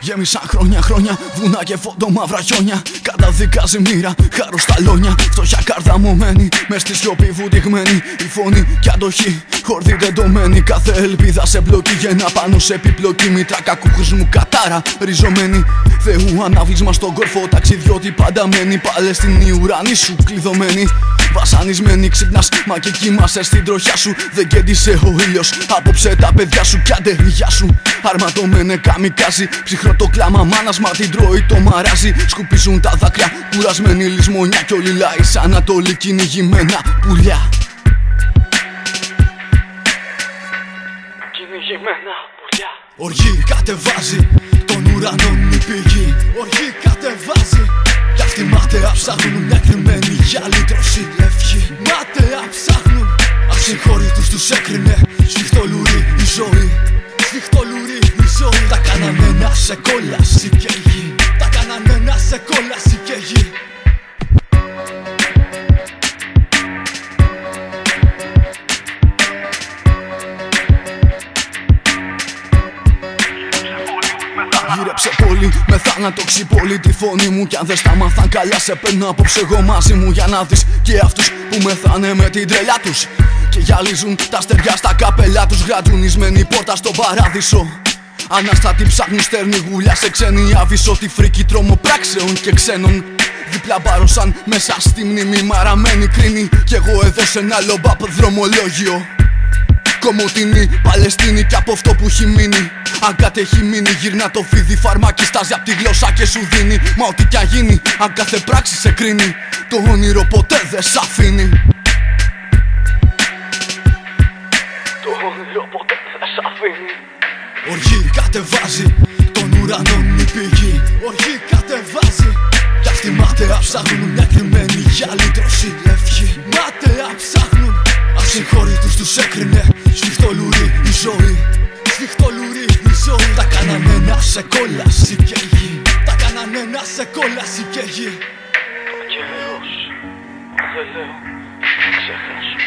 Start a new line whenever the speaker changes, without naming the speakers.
Γέμισαν χρόνια, βουνά και φωτομαύρα χιόνια. Καταδικάζει μοίρα, χαροσταλόνια. Φτωχιά καρδαμωμένη, μες στη σιωπή βουτυγμένη. Η φωνή κι αντοχή, χορδή τεντωμένη. Κάθε ελπίδα σε μπλοκή, γεννά πάνω σε επιπλοκή. Μήτρα κακού χρησμού κατάρα, ριζωμένη. Θεού ανάβησμα στον κόρφο, ταξιδιώτη πάντα μένει. Παλαιστινή ουρανή σου κλειδωμένη. Βασανισμένη ξυπνάς, μα και κοιμάσαι στην τροχιά σου. Δεν κέντησε ο ήλιος, απόψε τα παιδιά σου κι άντε γεια σου. Αρματωμένε καμικάζι, ψυχρό το κλάμα μάνας, μα την τρώει το μαράζι. Σκουπίζουν τα δάκρυα, κουρασμένη λησμονιά κι όλοι λάοι σαν Ανατολή κυνηγημένα πουλιά. Κυνηγημένα πουλιά. Οργή κατεβάζει, των ουρανών η πηγή. Οργή κατεβάζει, κι αυτοί μάταια ψάχνουν μια κρυμμένη για λύτρωση ευχή. Μάταια ψάχνουν, ασυγχώρητους τους έκρινε. Σφιχτό λουρί η ζωή, σφιχτό λουρί η ζωή. Τα κάνανε να σε κόλαση και γη. Τα κάνανε να σε κόλαση και γη. Γύρεψε πολύ, με θάνατο ξυπόλει τη φωνή μου. Κι αν δεν σταμάθαν καλά σε παίρνω απόψε εγώ μαζί μου. Για να δεις και αυτούς που μεθάνε με την τρελιά τους. Και γυαλίζουν τα στεριά στα καπελιά τους. Γρατζουνισμένη πόρτα στον παράδεισο. Ανάστατη ψάχνουν στέρνη γουλιά σε ξένη άβυσσο. Τη φρίκη τρομοπράξεων και ξένων. Δίπλα μπάρωσαν μέσα στη μνήμη μαραμένη κρίνη. Κι εγώ εδώ σε ένα λομπάπ δρομολόγιο. Κομωτινή Παλαιστίνη κι από αυτό που έχει μείνει. Αν κάτι έχει μείνει γυρνά το φίδι. Φαρμάκι στάζει απ' τη γλώσσα και σου δίνει. Μα ό,τι κι αν γίνει, αν κάθε πράξη σε κρίνει, το όνειρο ποτέ δεν σ' αφήνει. Το όνειρο ποτέ δεν σ' αφήνει. Οργή κατεβάζει, των ουρανών η πηγή. Οργή κατεβάζει, κι αυτοί μάταια ψάχνουν μια κρυμμένη για λύτρωση ευχή. Μάταια ψάχνουν, ασυγχώρητους τους έκρινε. Σφιχτό λουρί η ζωή, σφιχτό λουρί η ζωή. Τα κάνανε να σε κόλαση και γη. Τα κάνανε να σε κόλαση και γη. Ο καιρός, δεν λέω, ξεχάσω.